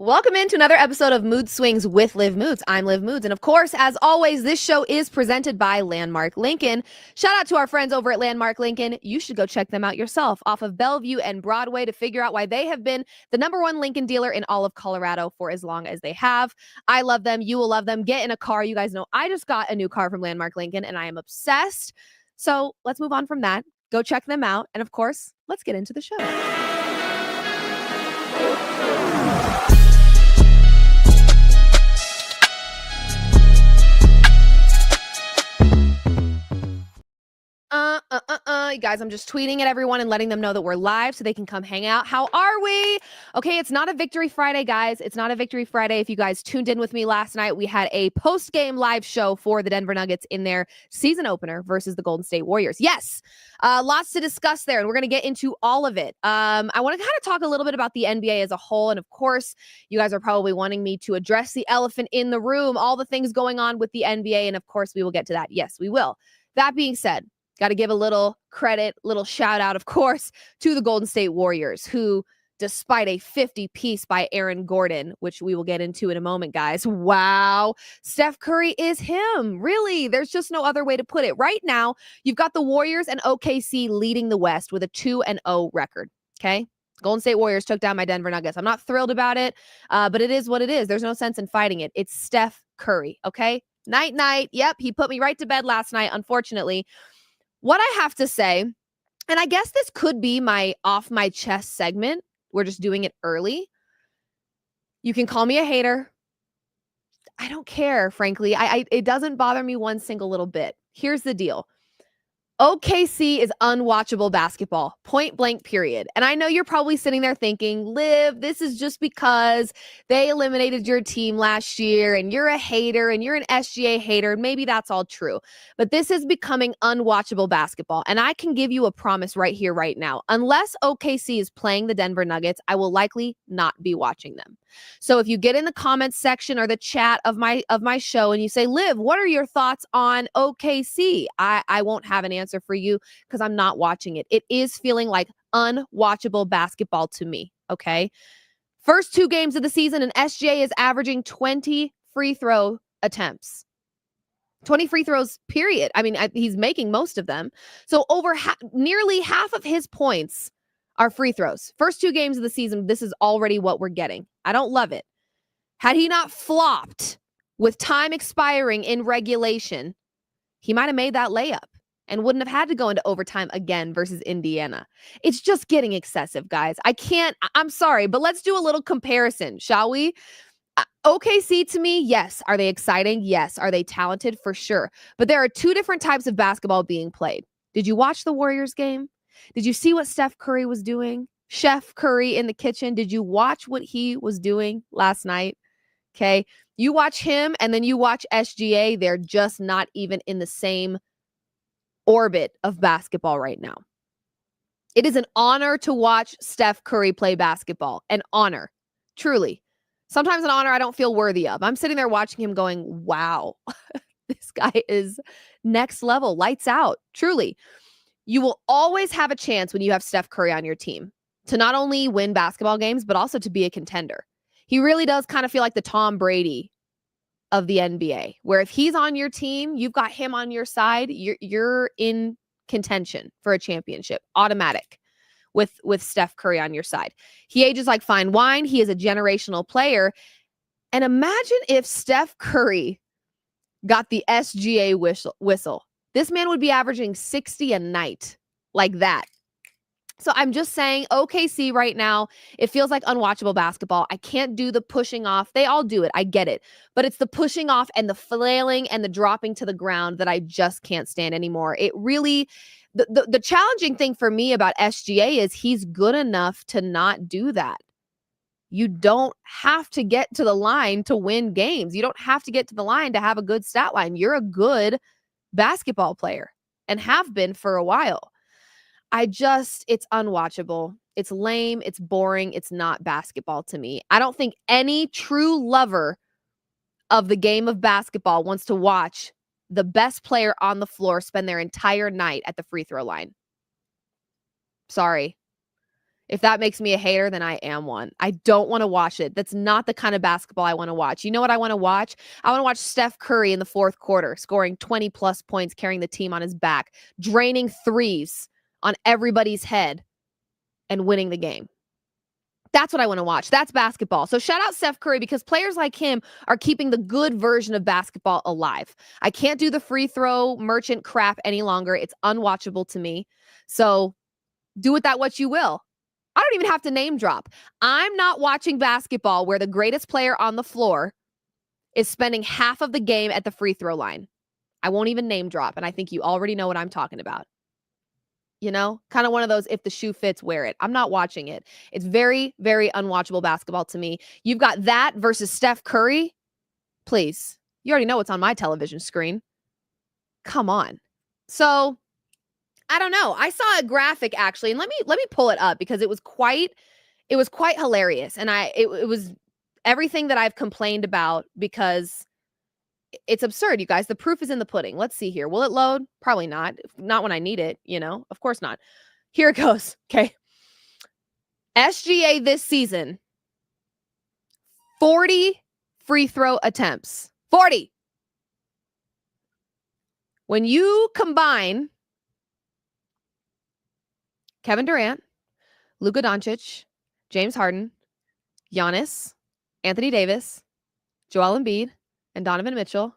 Welcome into another episode of Mood Swings with Liv Moods. I'm Liv Moods. And of course, as always, this show is presented by Landmark Lincoln. Shout out to our friends over at Landmark Lincoln. You should go check them out yourself off of Bellevue and Broadway to figure out why they have been the #1 Lincoln dealer in all of Colorado for as long as they have. I love them. You will love them. Get in a car. You guys know I just got a new car from Landmark Lincoln and I am obsessed. So let's move on from that. Go check them out. And of course, let's get into the show. You guys, I'm just tweeting at everyone and letting them know that we're live so they can come hang out. How are we? Okay, it's not a Victory Friday, guys. It's not a Victory Friday. If you guys tuned in with me last night, we had a post-game live show for the Denver Nuggets in their season opener versus the Golden State Warriors. Yes, lots to discuss there, and we're going to get into all of it. I want to kind of talk a little bit about the NBA as a whole, and of course, you guys are probably wanting me to address the elephant in the room, all the things going on with the NBA, and of course, we will get to that. Yes, we will. That being said, got to give a little credit, little shout out, of course, to the Golden State Warriors, who, despite a 50-piece by Aaron Gordon, which we will get into in a moment, guys. Wow. Steph Curry is him. Really, there's just no other way to put it. Right now, you've got the Warriors and OKC leading the West with a 2-0 record. Okay. Golden State Warriors took down my Denver Nuggets. I'm not thrilled about it, but it is what it is. There's no sense in fighting it. It's Steph Curry. Okay. Night. Yep. He put me right to bed last night, unfortunately. What I have to say, and I guess this could be my off my chest segment. We're just doing it early. You can call me a hater. I don't care, frankly. It doesn't bother me one single little bit. Here's the deal. OKC is unwatchable basketball, point blank, period. And I know you're probably sitting there thinking, Liv, this is just because they eliminated your team last year and you're a hater and you're an SGA hater. And maybe that's all true. But this is becoming unwatchable basketball. And I can give you a promise right here, right now. Unless OKC is playing the Denver Nuggets, I will likely not be watching them. So if you get in the comments section or the chat of my show and you say, Liv, what are your thoughts on OKC? I won't have an answer for you because I'm not watching it. It is feeling like unwatchable basketball to me. Okay. First 2 games of the season, and SGA is averaging 20 free throw attempts. 20 free throws, period. I mean, he's making most of them. So nearly half of his points are free throws. First 2 games of the season, this is already what we're getting. I don't love it. Had he not flopped with time expiring in regulation, he might have made that layup and wouldn't have had to go into overtime again versus Indiana. It's just getting excessive, guys. I'm sorry, but let's do a little comparison, shall we? OKC to me, yes. Are they exciting? Yes. Are they talented? For sure. But there are 2 different types of basketball being played. Did you watch the Warriors game? Did you see what Steph Curry was doing? Chef Curry in the kitchen. Did you watch what he was doing last night? Okay. You watch him and then you watch SGA. They're just not even in the same orbit of basketball right now. It is an honor to watch Steph Curry play basketball. An honor. Truly. Sometimes an honor I don't feel worthy of. I'm sitting there watching him going, wow, this guy is next level, lights out. Truly. You will always have a chance when you have Steph Curry on your team to not only win basketball games, but also to be a contender. He really does kind of feel like the Tom Brady of the NBA, where if he's on your team, you've got him on your side, you're in contention for a championship, automatic with Steph Curry on your side. He ages like fine wine. He is a generational player. And imagine if Steph Curry got the SGA whistle. This man would be averaging 60 a night like that. So I'm just saying, OKC right now, it feels like unwatchable basketball. I can't do the pushing off. They all do it. I get it. But it's the pushing off and the flailing and the dropping to the ground that I just can't stand anymore. It really, the challenging thing for me about SGA is he's good enough to not do that. You don't have to get to the line to win games. You don't have to get to the line to have a good stat line. You're a good basketball player and have been for a while. It's unwatchable. It's lame. It's boring. It's not basketball to me. I don't think any true lover of the game of basketball wants to watch the best player on the floor spend their entire night at the free throw line. Sorry. If that makes me a hater, then I am one. I don't want to watch it. That's not the kind of basketball I want to watch. You know what I want to watch? I want to watch Steph Curry in the fourth quarter, scoring 20 plus points, carrying the team on his back, draining threes on everybody's head, and winning the game. That's what I want to watch. That's basketball. So shout out Steph Curry, because players like him are keeping the good version of basketball alive. I can't do the free throw merchant crap any longer. It's unwatchable to me. So do with that what you will. I don't even have to name drop. I'm not watching basketball where the greatest player on the floor is spending half of the game at the free throw line. I won't even name drop, and I think you already know what I'm talking about. You know, kind of one of those, if the shoe fits, wear it. I'm not watching it. It's very, very unwatchable basketball to me. You've got that versus Steph Curry. Please. You already know what's on my television screen. Come on. So I don't know. I saw a graphic actually, and let me pull it up because it was quite hilarious. And it was everything that I've complained about, because it's absurd, you guys. The proof is in the pudding. Let's see here. Will it load? Probably not. Not when I need it, Of course not. Here it goes. Okay. SGA this season, 40 free throw attempts. 40. When you combine Kevin Durant, Luka Doncic, James Harden, Giannis, Anthony Davis, Joel Embiid, and Donovan Mitchell,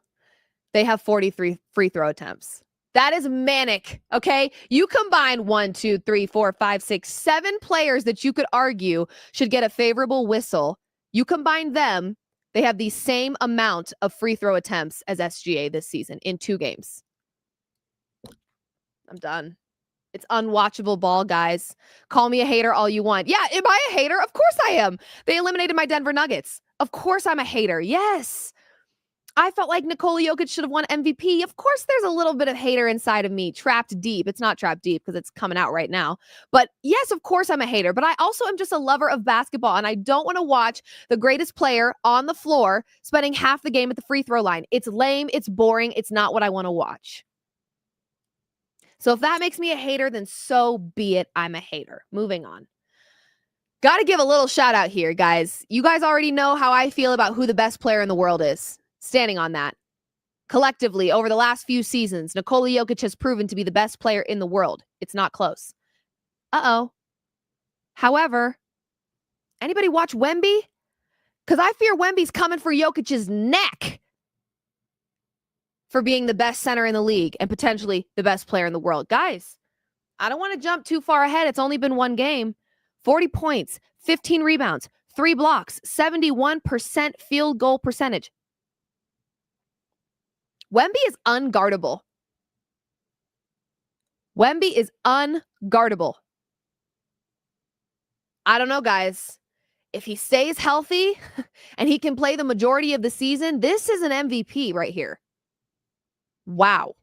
they have 43 free throw attempts. That is manic, okay? You combine 1, 2, 3, 4, 5, 6, 7 players that you could argue should get a favorable whistle. You combine them, they have the same amount of free throw attempts as SGA this season in 2 games. I'm done. It's unwatchable ball, guys. Call me a hater all you want. Yeah, am I a hater? Of course I am. They eliminated my Denver Nuggets. Of course I'm a hater. Yes. I felt like Nikola Jokic should have won MVP. Of course there's a little bit of hater inside of me, trapped deep. It's not trapped deep because it's coming out right now. But yes, of course I'm a hater. But I also am just a lover of basketball, and I don't want to watch the greatest player on the floor spending half the game at the free throw line. It's lame. It's boring. It's not what I want to watch. So if that makes me a hater, then so be it. I'm a hater. Moving on. Got to give a little shout out here, guys. You guys already know how I feel about who the best player in the world is. Standing on that. Collectively, over the last few seasons, Nikola Jokic has proven to be the best player in the world. It's not close. Uh-oh. However, anybody watch Wemby? Because I fear Wemby's coming for Jokic's neck for being the best center in the league and potentially the best player in the world. Guys, I don't want to jump too far ahead. It's only been 1 game. 40 points, 15 rebounds, 3 blocks, 71% field goal percentage. Wemby is unguardable. Wemby is unguardable. I don't know, guys. If he stays healthy and he can play the majority of the season, this is an MVP right here. Wow.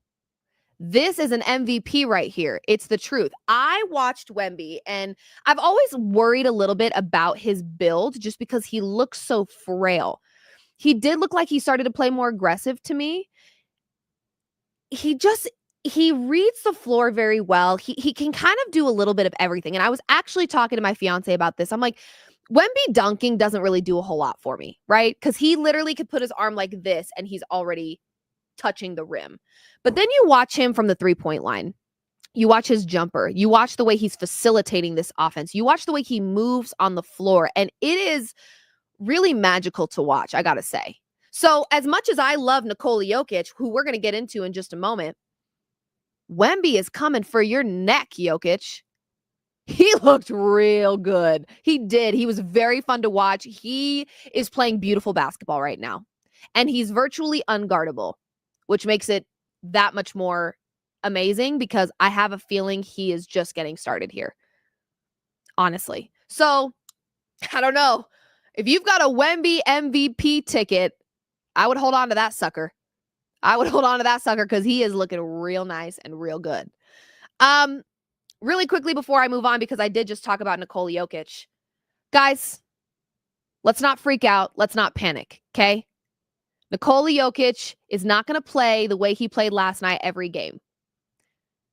This is an MVP right here. It's the truth. I watched Wemby, and I've always worried a little bit about his build just because he looks so frail. He did look like he started to play more aggressive to me. He reads the floor very well. He can kind of do a little bit of everything. And I was actually talking to my fiance about this. I'm like, Wemby dunking doesn't really do a whole lot for me, right? Because he literally could put his arm like this and he's already touching the rim. But then you watch him from the 3-point line. You watch his jumper. You watch the way he's facilitating this offense. You watch the way he moves on the floor. And it is really magical to watch, I gotta say. So as much as I love Nikola Jokic, who we're going to get into in just a moment, Wemby is coming for your neck, Jokic. He looked real good. He did. He was very fun to watch. He is playing beautiful basketball right now. And he's virtually unguardable, which makes it that much more amazing because I have a feeling he is just getting started here. Honestly. So, I don't know. If you've got a Wemby MVP ticket, I would hold on to that sucker. Because he is looking real nice and real good. Really quickly before I move on, because I did just talk about Nikola Jokic. Guys, let's not freak out. Let's not panic, okay? Nikola Jokic is not going to play the way he played last night every game.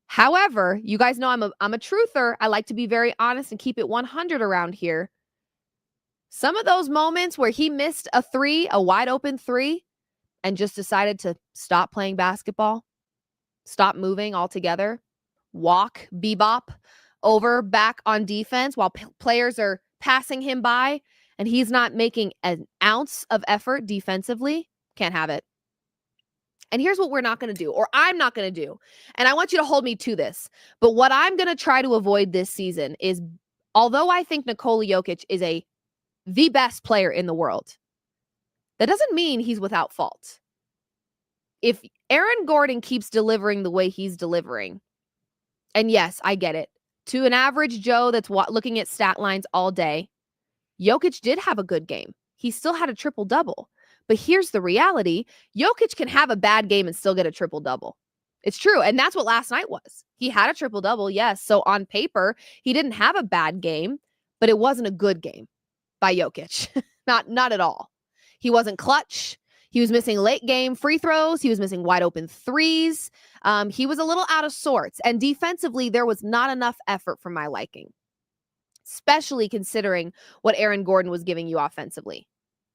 However, you guys know I'm a truther. I like to be very honest and keep it 100 around here. Some of those moments where he missed a three, a wide open three, and just decided to stop playing basketball, stop moving altogether, walk, bebop over back on defense while players are passing him by and he's not making an ounce of effort defensively, can't have it. And here's what we're not going to do, or I'm not going to do. And I want you to hold me to this. But what I'm going to try to avoid this season is, although I think Nikola Jokic is the best player in the world, that doesn't mean he's without fault. If Aaron Gordon keeps delivering the way he's delivering, and yes, I get it, to an average Joe that's looking at stat lines all day, Jokic did have a good game. He still had a triple-double. But here's the reality. Jokic can have a bad game and still get a triple-double. It's true. And that's what last night was. He had a triple-double, yes. So on paper, he didn't have a bad game, but it wasn't a good game by Jokic. Not at all. He wasn't clutch. He was missing late game free throws. He was missing wide open threes. He was a little out of sorts. And defensively, there was not enough effort for my liking, especially considering what Aaron Gordon was giving you offensively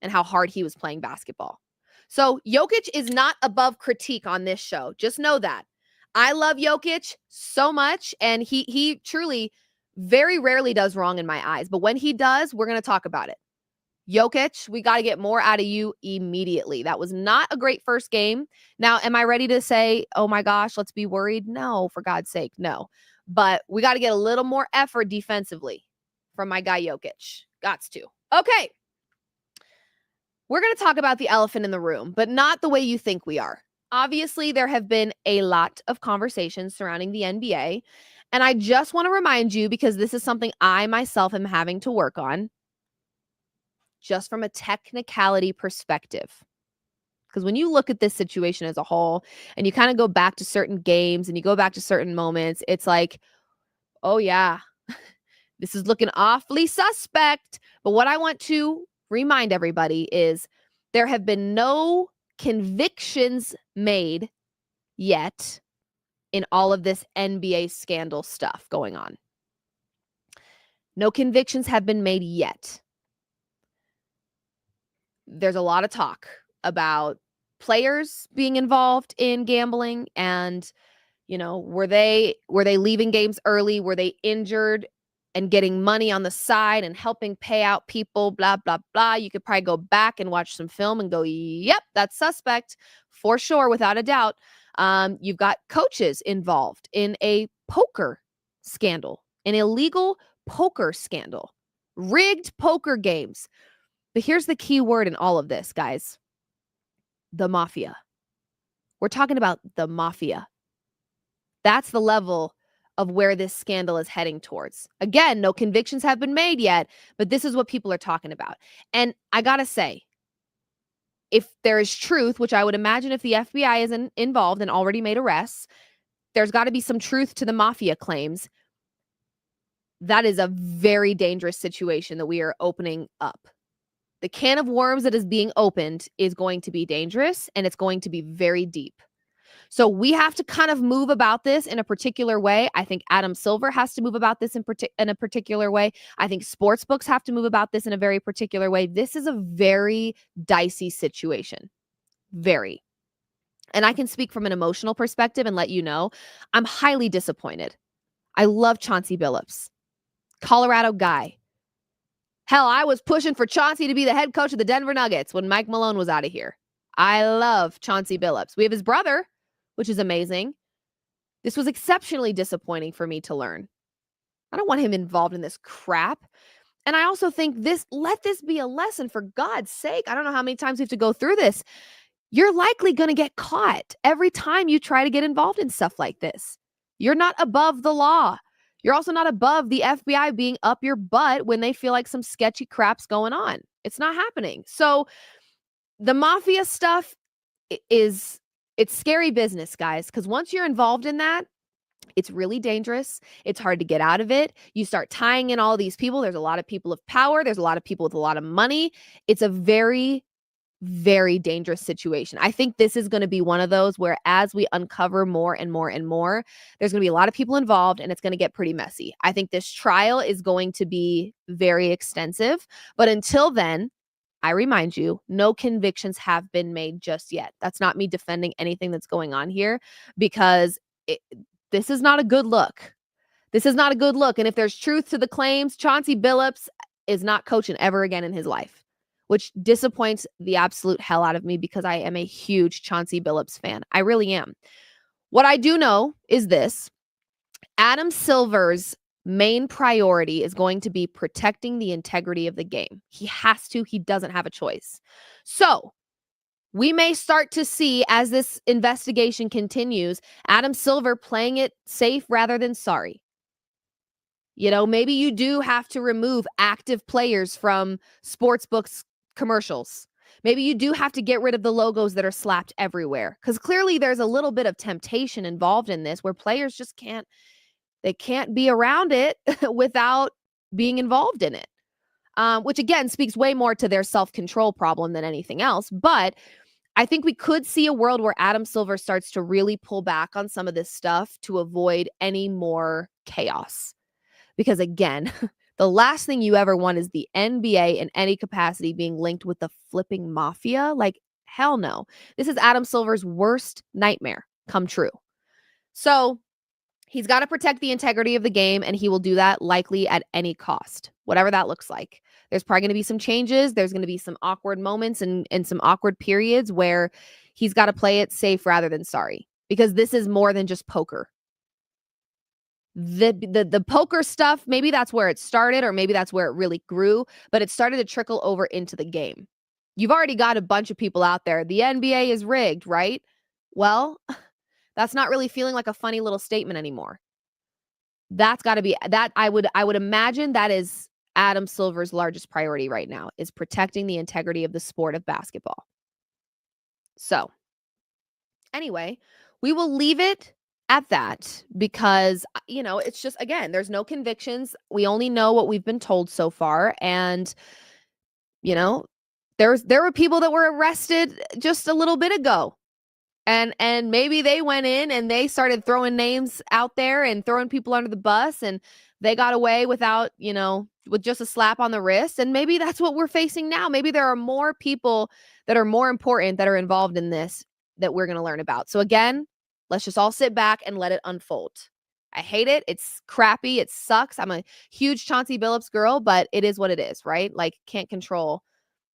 and how hard he was playing basketball. So Jokic is not above critique on this show. Just know that. I love Jokic so much, and he truly very rarely does wrong in my eyes. But when he does, we're going to talk about it. Jokic, we got to get more out of you immediately. That was not a great first game. Now, am I ready to say, oh my gosh, let's be worried? No, for God's sake, no. But we got to get a little more effort defensively from my guy Jokic. Gots to. Okay. We're going to talk about the elephant in the room, but not the way you think we are. Obviously, there have been a lot of conversations surrounding the NBA, and I just want to remind you, because this is something I myself am having to work on, just from a technicality perspective. Because when you look at this situation as a whole, and you kind of go back to certain games and you go back to certain moments, it's like, oh yeah, this is looking awfully suspect. But what I want to remind everybody is there have been no convictions made yet in all of this NBA scandal stuff going on. No convictions have been made yet. There's a lot of talk about players being involved in gambling and, you know, were they leaving games early? Were they injured and getting money on the side and helping pay out people, blah, blah, blah. You could probably go back and watch some film and go, yep, that's suspect for sure, without a doubt. You've got coaches involved in a poker scandal, an illegal poker scandal, rigged poker games. But here's the key word in all of this, guys. The mafia. We're talking about the mafia. That's the level of where this scandal is heading towards. Again, no convictions have been made yet, but this is what people are talking about. And I gotta say, if there is truth, which I would imagine if the FBI isn't involved and already made arrests, there's got to be some truth to the mafia claims. That is a very dangerous situation that we are opening up. The can of worms that is being opened is going to be dangerous, and it's going to be very deep. So we have to kind of move about this in a particular way. I think Adam Silver has to move about this in a particular way. I think sportsbooks have to move about this in a very particular way. This is a very dicey situation. Very. And I can speak from an emotional perspective and let you know, I'm highly disappointed. I love Chauncey Billups, Colorado guy. Hell, I was pushing for Chauncey to be the head coach of the Denver Nuggets when Mike Malone was out of here. I love Chauncey Billups. We have his brother, which is amazing. This was exceptionally disappointing for me to learn. I don't want him involved in this crap. And I also think let this be a lesson, for God's sake. I don't know how many times we have to go through this. You're likely going to get caught every time you try to get involved in stuff like this. You're not above the law. You're also not above the FBI being up your butt when they feel like some sketchy crap's going on. It's not happening. So the mafia stuff it's scary business, guys, because once you're involved in that, it's really dangerous. It's hard to get out of it. You start tying in all these people. There's a lot of people of power. There's a lot of people with a lot of money. It's a very, very dangerous situation. I think this is going to be one of those where as we uncover more and more and more, there's going to be a lot of people involved and it's going to get pretty messy. I think this trial is going to be very extensive, but until then, I remind you, no convictions have been made just yet. That's not me defending anything that's going on here because this is not a good look. This is not a good look. And if there's truth to the claims, Chauncey Billups is not coaching ever again in his life, which disappoints the absolute hell out of me because I am a huge Chauncey Billups fan. I really am. What I do know is this. Adam Silver's main priority is going to be protecting the integrity of the game. He has to. He doesn't have a choice. So we may start to see, as this investigation continues, Adam Silver playing it safe rather than sorry. You know, maybe you do have to remove active players from sportsbooks commercials. Maybe you do have to get rid of the logos that are slapped everywhere because clearly there's a little bit of temptation involved in this where players just can't be around it without being involved in it, which again speaks way more to their self-control problem than anything else. But I think we could see a world where Adam Silver starts to really pull back on some of this stuff to avoid any more chaos. Because again, the last thing you ever want is the NBA in any capacity being linked with the flipping mafia. Like, hell no. This is Adam Silver's worst nightmare come true. So he's got to protect the integrity of the game, and he will do that likely at any cost, whatever that looks like. There's probably going to be some changes. There's going to be some awkward moments and some awkward periods where he's got to play it safe rather than sorry, because this is more than just poker. The poker stuff, maybe that's where it started, or maybe that's where it really grew, but it started to trickle over into the game. You've already got a bunch of people out there. The NBA is rigged, right? Well, that's not really feeling like a funny little statement anymore. That's got to be that. I would imagine that is Adam Silver's largest priority right now, is protecting the integrity of the sport of basketball. So anyway, we will leave it at that because, you know, it's just, again, there's no convictions. We only know what we've been told so far. And, you know, there were people that were arrested just a little bit ago. And maybe they went in and they started throwing names out there and throwing people under the bus, and they got away without, you know, with just a slap on the wrist. And maybe that's what we're facing now. Maybe there are more people that are more important that are involved in this that we're going to learn about. So again, let's just all sit back and let it unfold. I hate it. It's crappy. It sucks. I'm a huge Chauncey Billups girl, but it is what it is, right? Like, can't control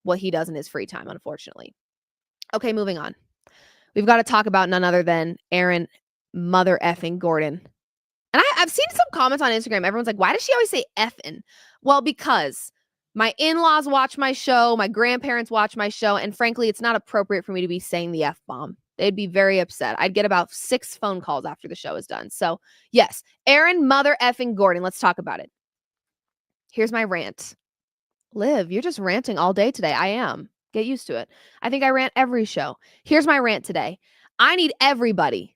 what he does in his free time, unfortunately. Okay, moving on. We've got to talk about none other than Aaron mother effing Gordon. And I've seen some comments on Instagram. Everyone's like, why does she always say effing? Well, because my in-laws watch my show, my grandparents watch my show, and frankly, it's not appropriate for me to be saying the F-bomb. They'd be very upset. I'd get about 6 phone calls after the show is done. So yes, Aaron mother effing Gordon. Let's talk about it. Here's my rant. Liv, you're just ranting all day today. I am. Get used to it. I think I rant every show. Here's my rant today. I need everybody,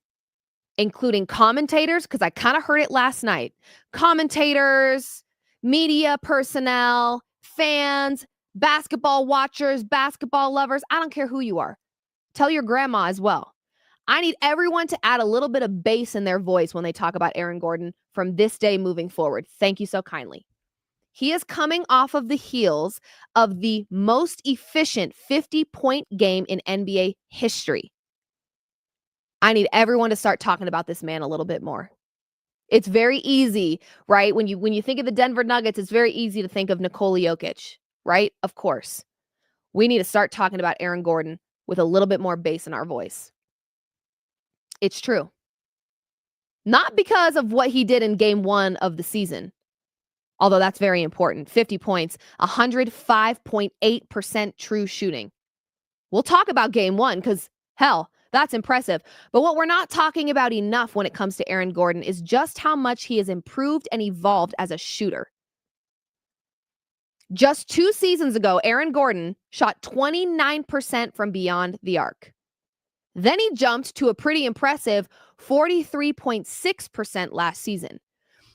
including commentators, because I kind of heard it last night. Commentators, media personnel, fans, basketball watchers, basketball lovers. I don't care who you are. Tell your grandma as well. I need everyone to add a little bit of bass in their voice when they talk about Aaron Gordon from this day moving forward. Thank you so kindly. He is coming off of the heels of the most efficient 50-point game in NBA history. I need everyone to start talking about this man a little bit more. It's very easy, right? When you think of the Denver Nuggets, it's very easy to think of Nikola Jokic, right? Of course. We need to start talking about Aaron Gordon with a little bit more bass in our voice. It's true. Not because of what he did in game 1 of the season, although that's very important. 50 points, 105.8% true shooting. We'll talk about game 1 because, hell, that's impressive. But what we're not talking about enough when it comes to Aaron Gordon is just how much he has improved and evolved as a shooter. Just 2 seasons ago, Aaron Gordon shot 29% from beyond the arc. Then he jumped to a pretty impressive 43.6% last season.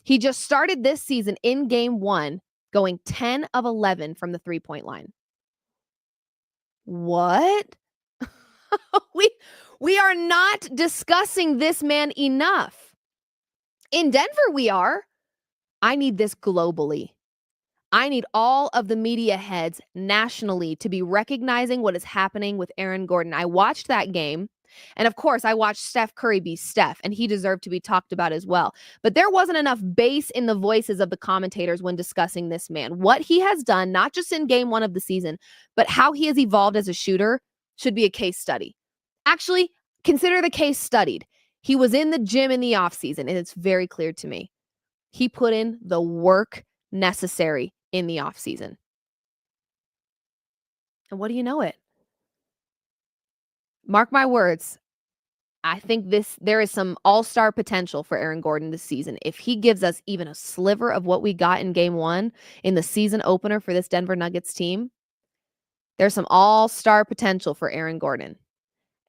He just started this season in game 1 going 10 of 11 from the 3-point line. What? we are not discussing this man enough. In Denver, we are. I need this globally. I need all of the media heads nationally to be recognizing what is happening with Aaron Gordon. I watched that game. And of course, I watched Steph Curry be Steph, and he deserved to be talked about as well. But there wasn't enough bass in the voices of the commentators when discussing this man. What he has done, not just in game 1 of the season, but how he has evolved as a shooter should be a case study. Actually, consider the case studied. He was in the gym in the offseason, and it's very clear to me. He put in the work necessary in the offseason. And what do you know it? Mark my words. I think there is some all-star potential for Aaron Gordon this season. If he gives us even a sliver of what we got in game 1 in the season opener for this Denver Nuggets team, there's some all-star potential for Aaron Gordon.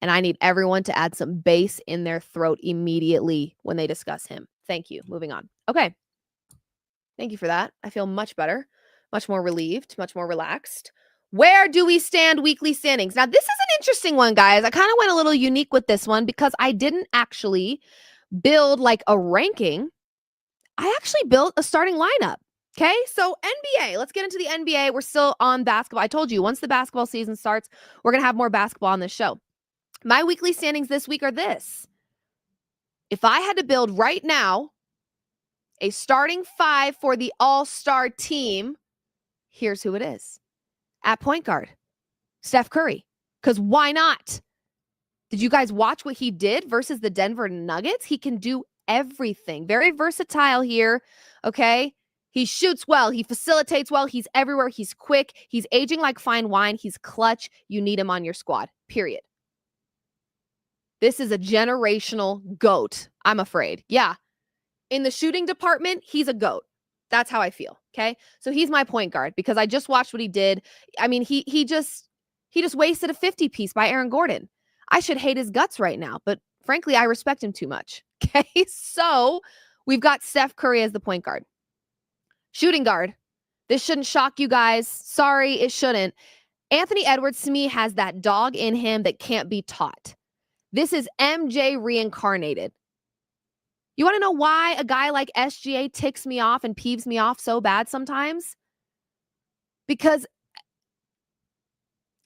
And I need everyone to add some bass in their throat immediately when they discuss him. Thank you. Moving on. Okay. Thank you for that. I feel much better, much more relieved, much more relaxed. Where do we stand weekly standings? Now, this is an interesting one, guys. I kind of went a little unique with this one because I didn't actually build like a ranking. I actually built a starting lineup. Okay, so NBA. Let's get into the NBA. We're still on basketball. I told you, once the basketball season starts, we're going to have more basketball on this show. My weekly standings this week are this. If I had to build right now a starting 5 for the all-star team, here's who it is. At point guard, Steph Curry. Because why not? Did you guys watch what he did versus the Denver Nuggets? He can do everything. Very versatile here, okay? He shoots well. He facilitates well. He's everywhere. He's quick. He's aging like fine wine. He's clutch. You need him on your squad, period. This is a generational GOAT, I'm afraid. Yeah. In the shooting department, he's a GOAT. That's how I feel, okay? So he's my point guard because I just watched what he did. I mean, he just wasted a 50 piece by Aaron Gordon. I should hate his guts right now, but frankly, I respect him too much, okay? So we've got Steph Curry as the point guard. Shooting guard. This shouldn't shock you guys. Sorry, it shouldn't. Anthony Edwards, to me, has that dog in him that can't be taught. This is MJ reincarnated. You want to know why a guy like SGA ticks me off and peeves me off so bad sometimes? Because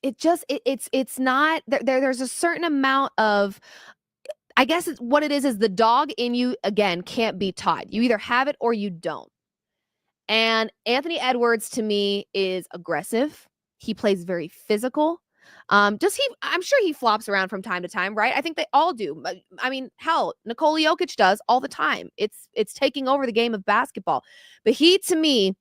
it's not, there's a certain amount of, I guess what it is the dog in you, again, can't be taught. You either have it or you don't. And Anthony Edwards, to me, is aggressive. He plays very physical. I'm sure he flops around from time to time, right? I think they all do. I mean, hell, Nikola Jokic does all the time. It's taking over the game of basketball. But he, to me,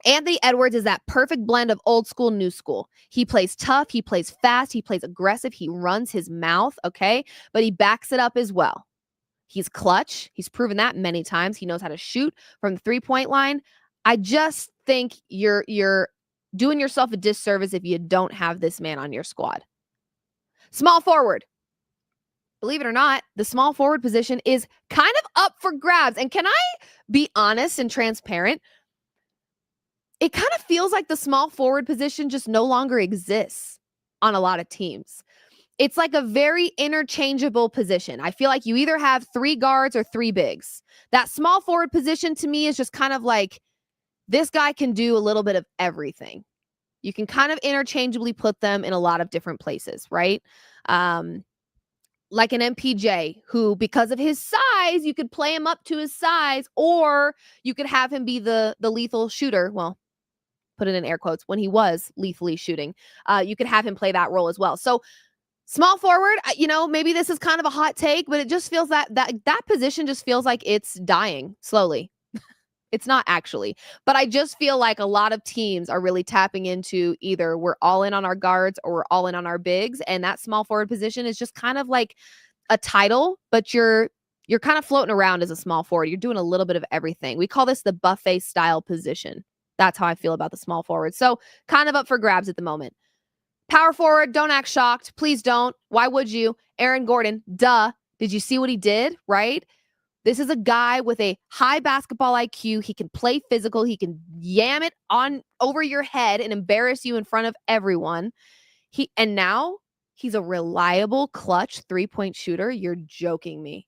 Anthony Edwards is that perfect blend of old school, new school. He plays tough. He plays fast. He plays aggressive. He runs his mouth, okay? But he backs it up as well. He's clutch. He's proven that many times. He knows how to shoot from the three-point line. I just think you're doing yourself a disservice if you don't have this man on your squad. Small forward. Believe it or not, the small forward position is kind of up for grabs. And can I be honest and transparent? It kind of feels like the small forward position just no longer exists on a lot of teams. It's like a very interchangeable position. I feel like you either have 3 guards or 3 bigs. That small forward position to me is just kind of like, this guy can do a little bit of everything. You can kind of interchangeably put them in a lot of different places, right? Like an MPJ who, because of his size, you could play him up to his size, or you could have him be the lethal shooter. Well, put it in air quotes, when he was lethally shooting. You could have him play that role as well. So small forward, maybe this is kind of a hot take, but it just feels that position just feels like it's dying slowly. It's not actually, but I just feel like a lot of teams are really tapping into either we're all in on our guards or we're all in on our bigs. And that small forward position is just kind of like a title, but you're kind of floating around as a small forward. You're doing a little bit of everything. We call this the buffet style position. That's how I feel about the small forward. So kind of up for grabs at the moment. Power forward, don't act shocked. Please don't. Why would you? Aaron Gordon, duh. Did you see what he did, right? This is a guy with a high basketball IQ. He can play physical. He can yam it on over your head and embarrass you in front of everyone. And now he's a reliable clutch 3-point shooter. You're joking me.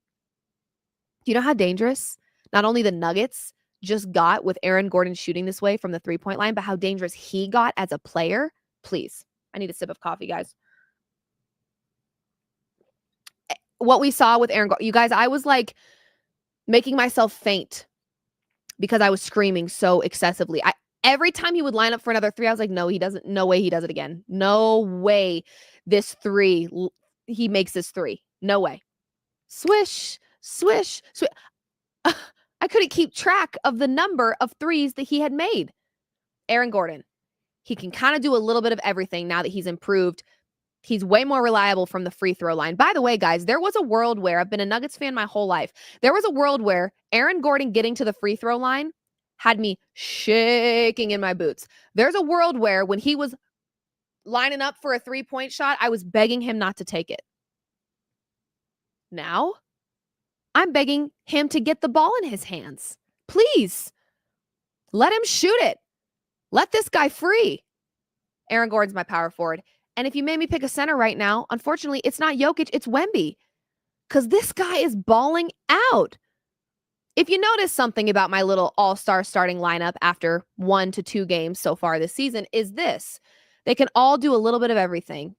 Do you know how dangerous not only the Nuggets just got with Aaron Gordon shooting this way from the 3-point line, but how dangerous he got as a player? Please. I need a sip of coffee, guys. What we saw with Aaron Gordon, you guys, I was like making myself faint because I was screaming so excessively. Every time he would line up for another three, I was like, no, he doesn't. No way he does it again. No way this three, he makes this three. No way. Swish, swish, swish. I couldn't keep track of the number of threes that he had made. Aaron Gordon, he can kind of do a little bit of everything now that he's improved. He's way more reliable from the free throw line. By the way, guys, there was a world where I've been a Nuggets fan my whole life. There was a world where Aaron Gordon getting to the free throw line had me shaking in my boots. There's a world where when he was lining up for a 3-point shot, I was begging him not to take it. Now, I'm begging him to get the ball in his hands. Please, let him shoot it. Let this guy free. Aaron Gordon's my power forward. And if you made me pick a center right now, unfortunately, it's not Jokic, it's Wemby. Because this guy is balling out. If you notice something about my little all-star starting lineup after 1 to 2 games so far this season is this. They can all do a little bit of everything.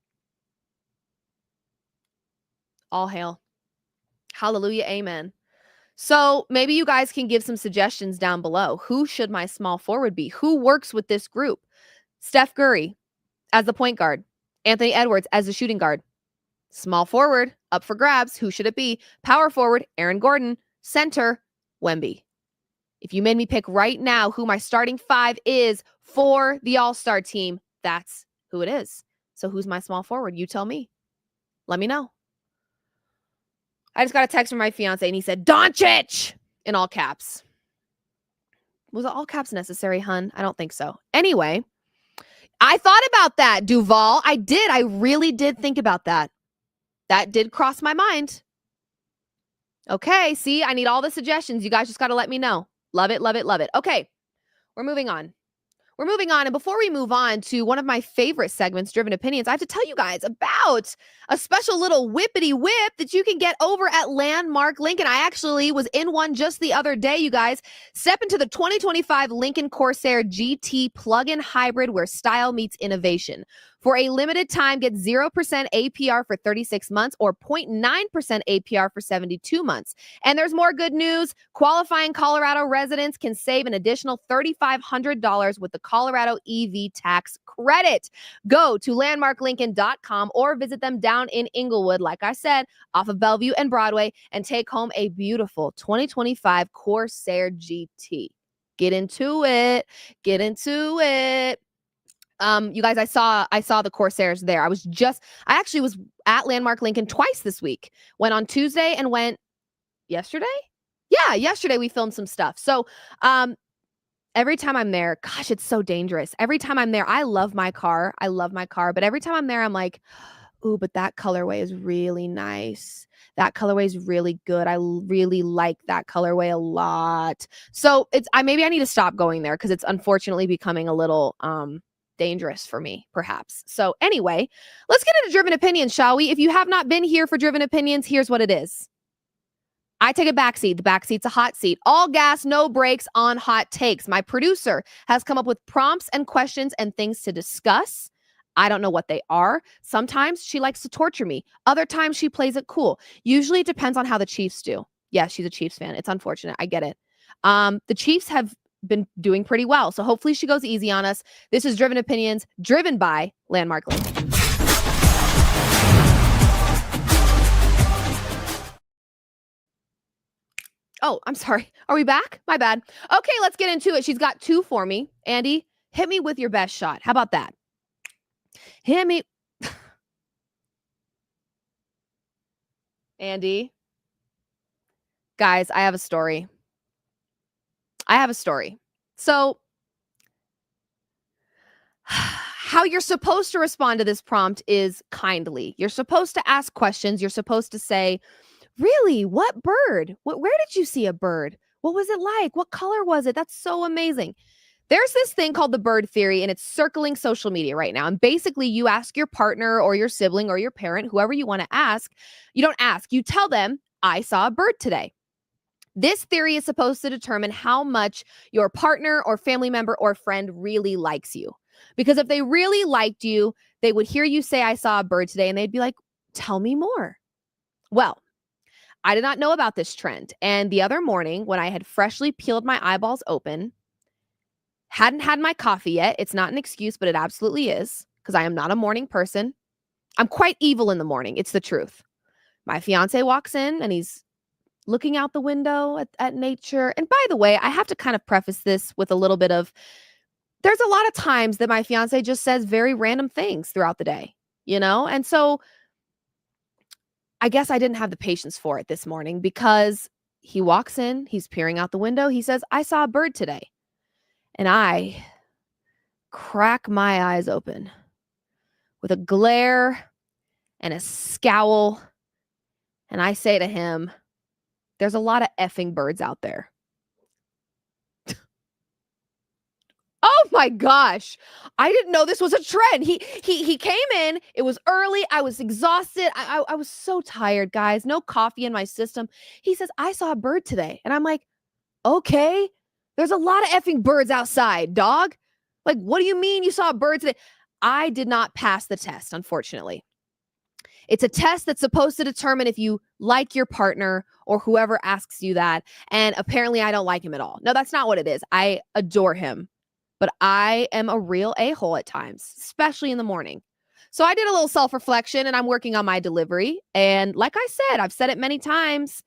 All hail. Hallelujah, amen. So maybe you guys can give some suggestions down below. Who should my small forward be? Who works with this group? Steph Curry as the point guard. Anthony Edwards as the shooting guard. Small forward, up for grabs. Who should it be? Power forward, Aaron Gordon. Center, Wemby. If you made me pick right now who my starting 5 is for the All-Star team, that's who it is. So who's my small forward? You tell me. Let me know. I just got a text from my fiance and he said, Doncic! In all caps. Was all caps necessary, hun? I don't think so. Anyway, I thought about that, Duval. I did. I really did think about that. That did cross my mind. Okay, see, I need all the suggestions. You guys just got to let me know. Love it, love it, love it. Okay, we're moving on. We're moving on. And before we move on to one of my favorite segments, Driven Opinions, I have to tell you guys about a special little whippity whip that you can get over at Landmark Lincoln. I actually was in one just the other day, you guys. Step into the 2025 Lincoln Corsair GT plug-in hybrid where style meets innovation. For a limited time, get 0% APR for 36 months or 0.9% APR for 72 months. And there's more good news. Qualifying Colorado residents can save an additional $3,500 with the Colorado EV tax credit. Go to landmarklincoln.com or visit them down in Englewood, like I said, off of Bellevue and Broadway, and take home a beautiful 2025 Corsair GT. Get into it. Get into it. You guys, I saw the Corsairs there. I actually was at Landmark Lincoln twice this week. Went on Tuesday and went yesterday. Yeah, yesterday we filmed some stuff. So, every time I'm there, gosh, it's so dangerous. Every time I'm there, I love my car. But every time I'm there, I'm like, ooh, but that colorway is really nice. That colorway is really good. I really like that colorway a lot. So maybe I need to stop going there because it's unfortunately becoming a little, dangerous for me, perhaps. So anyway, let's get into Driven Opinions, shall we? If you have not been here for Driven Opinions, here's what it is. I take a backseat. The backseat's a hot seat. All gas, no brakes on hot takes. My producer has come up with prompts and questions and things to discuss. I don't know what they are. Sometimes she likes to torture me. Other times she plays it cool. Usually it depends on how the Chiefs do. Yeah, she's a Chiefs fan. It's unfortunate. I get it. The Chiefs have been doing pretty well. So hopefully she goes easy on us. This is Driven Opinions, driven by Landmark Lincoln. Oh, I'm sorry. Are we back? My bad. Okay, let's get into it. She's got 2 for me. Andy, hit me with your best shot. How about that? Hit me. Andy. Guys, I have a story. So, how you're supposed to respond to this prompt is kindly. You're supposed to ask questions. You're supposed to say, really, what bird? Where did you see a bird? What was it like? What color was it? That's so amazing. There's this thing called the bird theory, and it's circling social media right now. And basically, you ask your partner or your sibling or your parent, whoever you want to ask. You don't ask, you tell them, I saw a bird today. This theory is supposed to determine how much your partner or family member or friend really likes you. Because if they really liked you, they would hear you say, I saw a bird today, and they'd be like, tell me more. Well, I did not know about this trend. And the other morning, when I had freshly peeled my eyeballs open, hadn't had my coffee yet. It's not an excuse, but it absolutely is, because I am not a morning person. I'm quite evil in the morning. It's the truth. My fiance walks in and he's looking out the window at nature. And by the way, I have to kind of preface this with a little bit of, there's a lot of times that my fiance just says very random things throughout the day, you know? And so I guess I didn't have the patience for it this morning, because he walks in, he's peering out the window. He says, I saw a bird today. And I crack my eyes open with a glare and a scowl. And I say to him, there's a lot of effing birds out there. Oh my gosh. I didn't know this was a trend. He came in. It was early. I was exhausted. I was so tired, guys. No coffee in my system. He says, I saw a bird today. And I'm like, okay, there's a lot of effing birds outside, dog. Like, what do you mean you saw a bird today? I did not pass the test, unfortunately. It's a test that's supposed to determine if you like your partner or whoever asks you that. And apparently I don't like him at all. No, that's not what it is. I adore him, but I am a real a-hole at times, especially in the morning. So I did a little self-reflection, and I'm working on my delivery. And like I said, I've said it many times,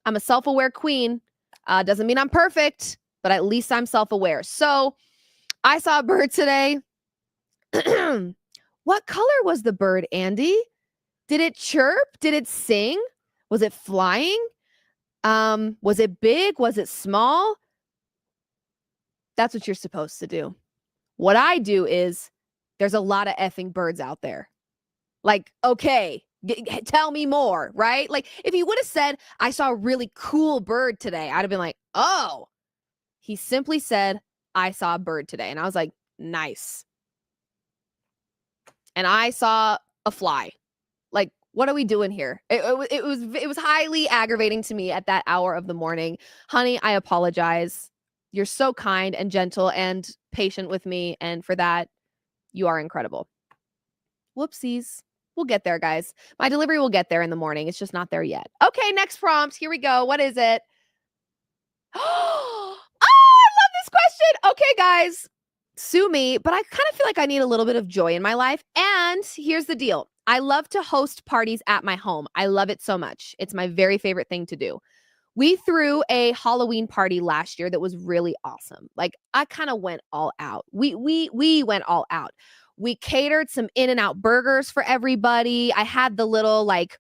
I'm a self-aware queen. Doesn't mean I'm perfect, but at least I'm self-aware. So I saw a bird today. What color was the bird, Andy? Did it chirp? Did it sing? Was it flying? Was it big? Was it small? That's what you're supposed to do. What I do is, there's a lot of effing birds out there. Like, okay, tell me more, right? Like, if he would have said, I saw a really cool bird today, I'd have been like, oh. He simply said, I saw a bird today. And I was like, nice. And I saw a fly. Like, what are we doing here? It was highly aggravating to me at that hour of the morning. Honey, I apologize. You're so kind and gentle and patient with me. And for that, you are incredible. Whoopsies. We'll get there, guys. My delivery will get there in the morning. It's just not there yet. Okay, next prompt. Here we go. What is it? Oh, I love this question. Okay, guys. Sue me, but I kind of feel like I need a little bit of joy in my life. And here's the deal. I love to host parties at my home. I love it so much. It's my very favorite thing to do. We threw a Halloween party last year that was really awesome. Like, I kind of went all out. We went all out. We catered some In-N-Out burgers for everybody. I had the little, like,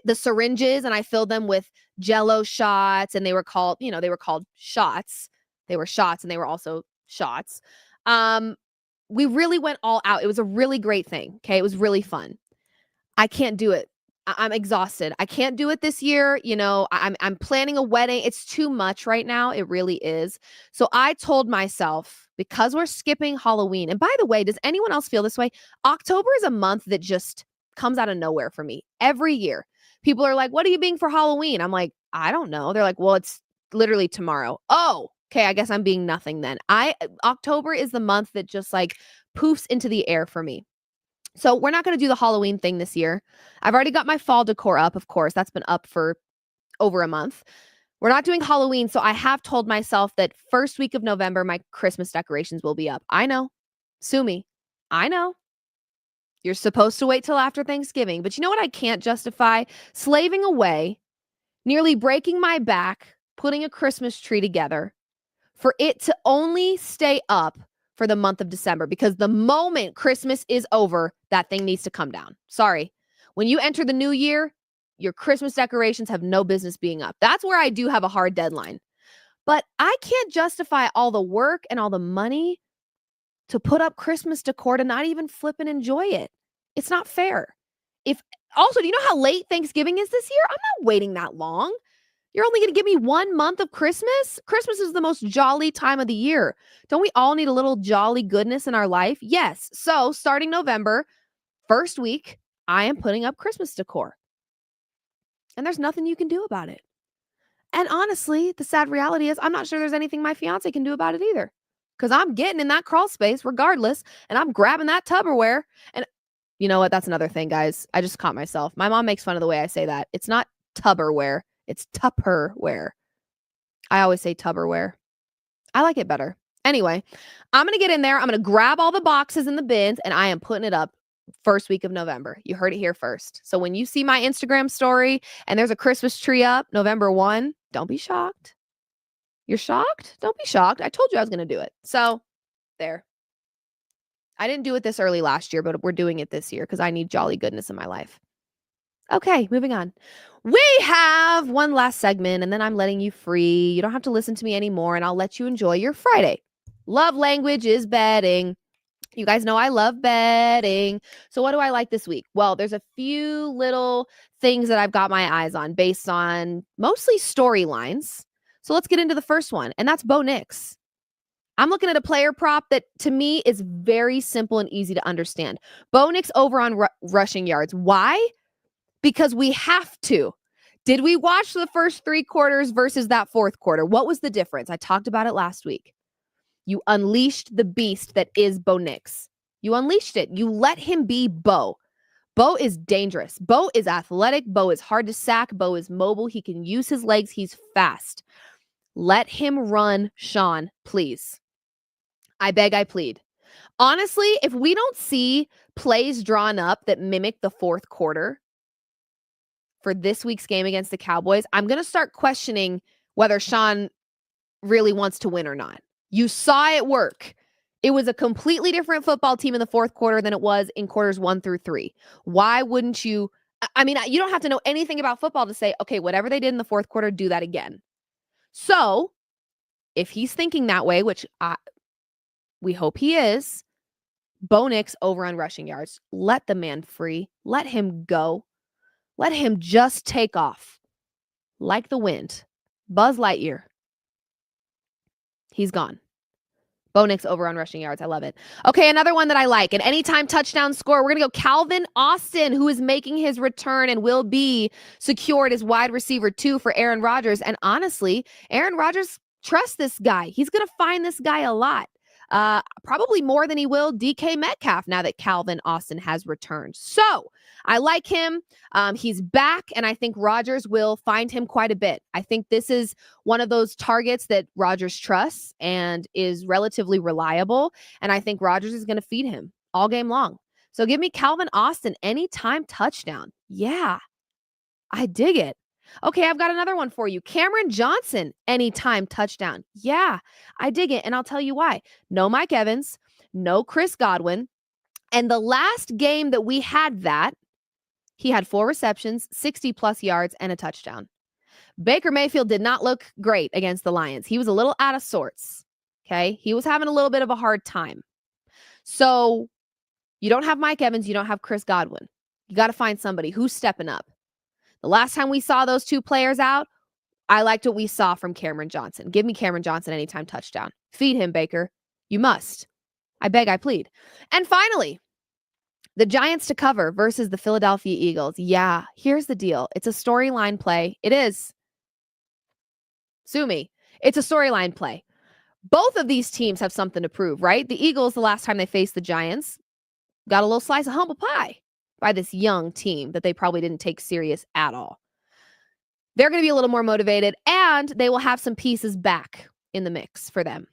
the syringes, and I filled them with Jello shots, and they were called shots. They were shots, and they were also shots. We really went all out. It was a really great thing. Okay. It was really fun. I can't do it. I'm exhausted. I can't do it this year. You know, I'm planning a wedding. It's too much right now. It really is. So I told myself, because we're skipping Halloween. And by the way, does anyone else feel this way? October is a month that just comes out of nowhere for me every year. People are like, what are you being for Halloween? I'm like, I don't know. They're like, well, it's literally tomorrow. Oh, okay. I guess I'm being nothing then. October is the month that just like poofs into the air for me. So we're not going to do the Halloween thing this year. I've already got my fall decor up, of course. That's been up for over a month. We're not doing Halloween. So I have told myself that first week of November, my Christmas decorations will be up. I know. Sue me. I know. You're supposed to wait till after Thanksgiving. But you know what I can't justify? Slaving away, nearly breaking my back, putting a Christmas tree together for it to only stay up for the month of December, because the moment Christmas is over, that thing needs to come down. Sorry. When you enter the new year, your Christmas decorations have no business being up. That's where I do have a hard deadline. But I can't justify all the work and all the money to put up Christmas decor to not even flip and enjoy it. It's not fair. Also, do you know how late Thanksgiving is this year? I'm not waiting that long. You're only going to give me 1 month of Christmas? Christmas is the most jolly time of the year. Don't we all need a little jolly goodness in our life? Yes. So starting November, first week, I am putting up Christmas decor. And there's nothing you can do about it. And honestly, the sad reality is I'm not sure there's anything my fiance can do about it either. Because I'm getting in that crawl space regardless, and I'm grabbing that Tupperware. And you know what? That's another thing, guys. I just caught myself. My mom makes fun of the way I say that. It's not Tupperware. It's Tupperware. I always say Tupperware. I like it better. Anyway, I'm going to get in there. I'm going to grab all the boxes in the bins, and I am putting it up first week of November. You heard it here first. So when you see my Instagram story and there's a Christmas tree up November 1, don't be shocked. You're shocked? Don't be shocked. I told you I was going to do it. So there. I didn't do it this early last year, but we're doing it this year because I need jolly goodness in my life. Okay, moving on. We have one last segment, and then I'm letting you free. You don't have to listen to me anymore, and I'll let you enjoy your Friday. Love language is betting. You guys know I love betting. So what do I like this week? Well, there's a few little things that I've got my eyes on based on mostly storylines. So let's get into the first one, and that's Bo Nix. I'm looking at a player prop that to me is very simple and easy to understand. Bo Nix over on rushing yards. Why? Because we have to. Did we watch the first 3 quarters versus that fourth quarter? What was the difference? I talked about it last week. You unleashed the beast that is Bo Nix. You unleashed it. You let him be Bo. Bo is dangerous. Bo is athletic. Bo is hard to sack. Bo is mobile. He can use his legs. He's fast. Let him run, Sean, please. I beg, I plead. Honestly, if we don't see plays drawn up that mimic the fourth quarter for this week's game against the Cowboys, I'm going to start questioning whether Sean really wants to win or not. You saw it work. It was a completely different football team in the fourth quarter than it was in quarters 1 through 3. Why wouldn't you? I mean, you don't have to know anything about football to say, okay, whatever they did in the fourth quarter, do that again. So if he's thinking that way, which we hope he is, Bo Nix over on rushing yards. Let the man free. Let him go. Let him just take off like the wind. Buzz Lightyear. He's gone. Bo Nix over on rushing yards. I love it. Okay, another one that I like. An anytime touchdown score. We're going to go Calvin Austin, who is making his return and will be secured as wide receiver 2 for Aaron Rodgers. And honestly, Aaron Rodgers trusts this guy. He's going to find this guy a lot. Probably more than he will DK Metcalf now that Calvin Austin has returned. So I like him. He's back, and I think Rodgers will find him quite a bit. I think this is one of those targets that Rodgers trusts and is relatively reliable, and I think Rodgers is going to feed him all game long. So give me Calvin Austin anytime touchdown. Yeah, I dig it. Okay, I've got another one for you. Cameron Johnson, anytime touchdown. Yeah, I dig it. And I'll tell you why. No Mike Evans, no Chris Godwin. And the last game that we had that, he had 4 receptions, 60-plus yards, and a touchdown. Baker Mayfield did not look great against the Lions. He was a little out of sorts, okay? He was having a little bit of a hard time. So you don't have Mike Evans. You don't have Chris Godwin. You got to find somebody who's stepping up. The last time we saw those 2 players out, I liked what we saw from Cameron Johnson. Give me Cameron Johnson anytime touchdown. Feed him, Baker. You must. I beg, I plead. And finally, the Giants to cover versus the Philadelphia Eagles. Yeah, here's the deal. It's a storyline play. It is. Sue me. It's a storyline play. Both of these teams have something to prove, right? The Eagles, the last time they faced the Giants, got a little slice of humble pie by this young team that they probably didn't take serious at all. They're going to be a little more motivated, and they will have some pieces back in the mix for them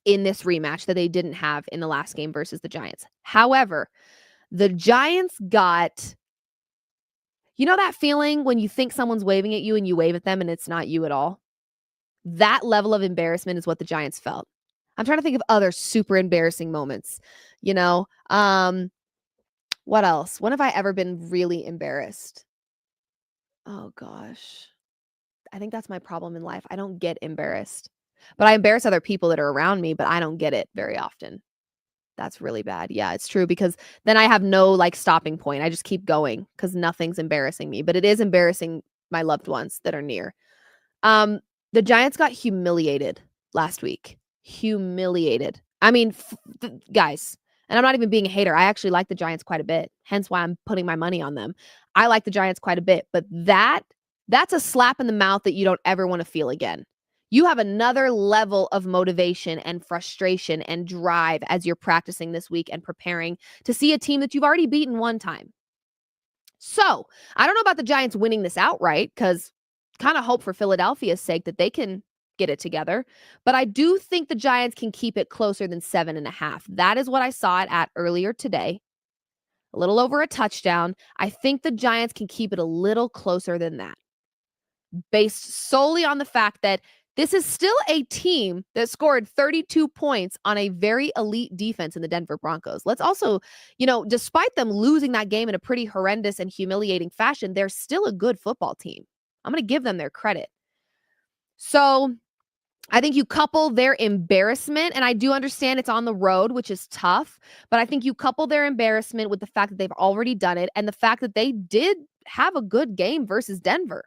in this rematch that they didn't have in the last game versus the Giants. However, the Giants got, you know that feeling when you think someone's waving at you and you wave at them and it's not you at all? That level of embarrassment is what the Giants felt. I'm trying to think of other super embarrassing moments, you know? What else? When have I ever been really embarrassed? Oh, gosh. I think that's my problem in life. I don't get embarrassed. But I embarrass other people that are around me, but I don't get it very often. That's really bad. Yeah, it's true, because then I have no stopping point. I just keep going because nothing's embarrassing me. But it is embarrassing my loved ones that are near. The Giants got humiliated last week. Humiliated. I mean, guys, and I'm not even being a hater. I actually like the Giants quite a bit. Hence why I'm putting my money on them. I like the Giants quite a bit, but that's a slap in the mouth that you don't ever want to feel again. You have another level of motivation and frustration and drive as you're practicing this week and preparing to see a team that you've already beaten one time. So, I don't know about the Giants winning this outright because kind of hope for Philadelphia's sake that they can get it together. But I do think the Giants can keep it closer than 7.5. That is what I saw it at earlier today. A little over a touchdown. I think the Giants can keep it a little closer than that, based solely on the fact that this is still a team that scored 32 points on a very elite defense in the Denver Broncos. Let's also, despite them losing that game in a pretty horrendous and humiliating fashion, they're still a good football team. I'm going to give them their credit. So I think you couple their embarrassment, and I do understand it's on the road, which is tough, but I think you couple their embarrassment with the fact that they've already done it and the fact that they did have a good game versus Denver.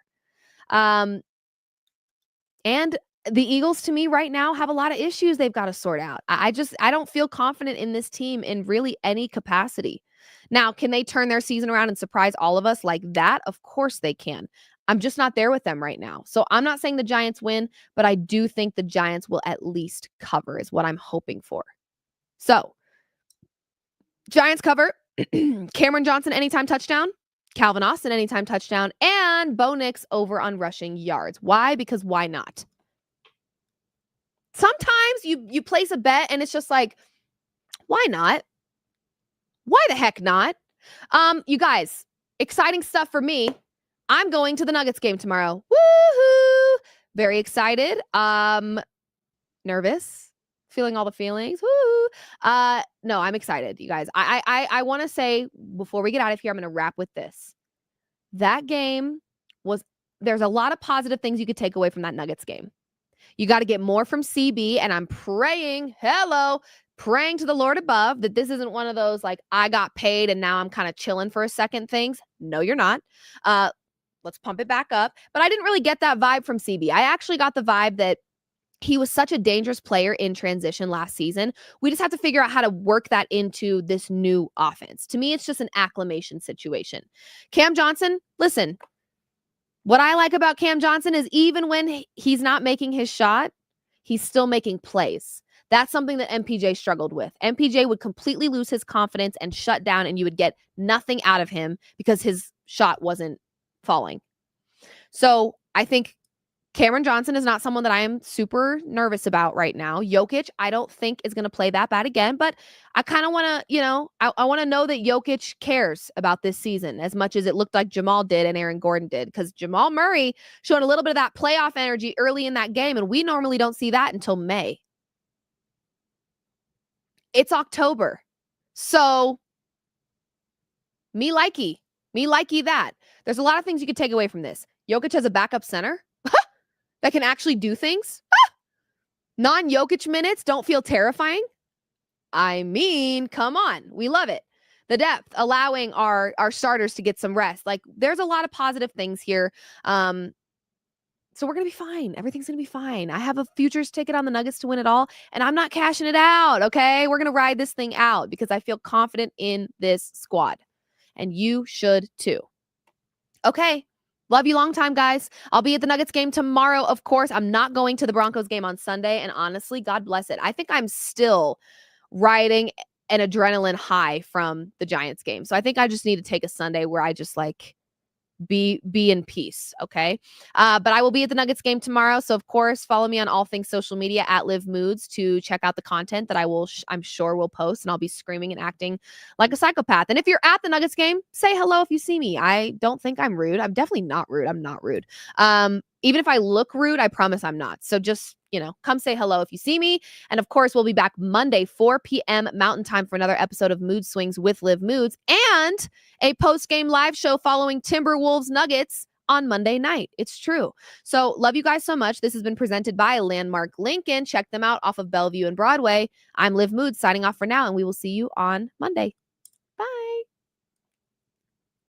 And the Eagles, to me, right now, have a lot of issues they've got to sort out. I don't feel confident in this team in really any capacity. Now, can they turn their season around and surprise all of us like that? Of course they can. I'm just not there with them right now. So I'm not saying the Giants win, but I do think the Giants will at least cover is what I'm hoping for. So, Giants cover. Cameron Johnson, anytime touchdown. Calvin Austin, anytime touchdown, and Bo Nix over on rushing yards. Why? Because why not? Sometimes you place a bet and it's just like, why not? Why the heck not? You guys, exciting stuff for me. I'm going to the Nuggets game tomorrow. Woohoo! Very excited. Nervous. Feeling all the feelings. Woo! No, I'm excited, you guys. I want to say before we get out of here, I'm going to wrap with this. That game there's a lot of positive things you could take away from that Nuggets game. You got to get more from CB, and I'm praying to the Lord above that this isn't one of those like I got paid and now I'm kind of chilling for a second things. No, you're not. Let's pump it back up. But I didn't really get that vibe from CB. I actually got the vibe that he was such a dangerous player in transition last season. We just have to figure out how to work that into this new offense. To me, it's just an acclimation situation. Cam Johnson, listen, what I like about Cam Johnson is even when he's not making his shot, he's still making plays. That's something that MPJ struggled with. MPJ would completely lose his confidence and shut down, and you would get nothing out of him because his shot wasn't falling. So I think Cameron Johnson is not someone that I am super nervous about right now. Jokic, I don't think is going to play that bad again, but I kind of want to, I want to know that Jokic cares about this season as much as it looked like Jamal did and Aaron Gordon did, because Jamal Murray showed a little bit of that playoff energy early in that game, and we normally don't see that until May. It's October. So me likey that. There's a lot of things you could take away from this. Jokic has a backup center that can actually do things. Non-Jokic minutes don't feel terrifying. I mean, come on. We love it. The depth, allowing our starters to get some rest. Like, there's a lot of positive things here. So we're going to be fine. Everything's going to be fine. I have a futures ticket on the Nuggets to win it all, and I'm not cashing it out, okay? We're going to ride this thing out because I feel confident in this squad. And you should too. Okay. Love you long time, guys. I'll be at the Nuggets game tomorrow, of course. I'm not going to the Broncos game on Sunday, and honestly, God bless it. I think I'm still riding an adrenaline high from the Giants game. So I think I just need to take a Sunday where I just be in peace, okay? But I will be at the Nuggets game tomorrow, so of course, follow me on all things social media at Liv Moods to check out the content that I'm sure will post, and I'll be screaming and acting like a psychopath. And if you're at the Nuggets game, say hello if you see me. I don't think I'm rude. I'm definitely not rude. I'm not rude. Even if I look rude, I promise I'm not. So just, come say hello if you see me. And of course, we'll be back Monday, 4 p.m. Mountain Time for another episode of Mood Swings with Liv Moods and a post-game live show following Timberwolves Nuggets on Monday night. It's true. So love you guys so much. This has been presented by Landmark Lincoln. Check them out off of Bellevue and Broadway. I'm Liv Moods signing off for now, and we will see you on Monday.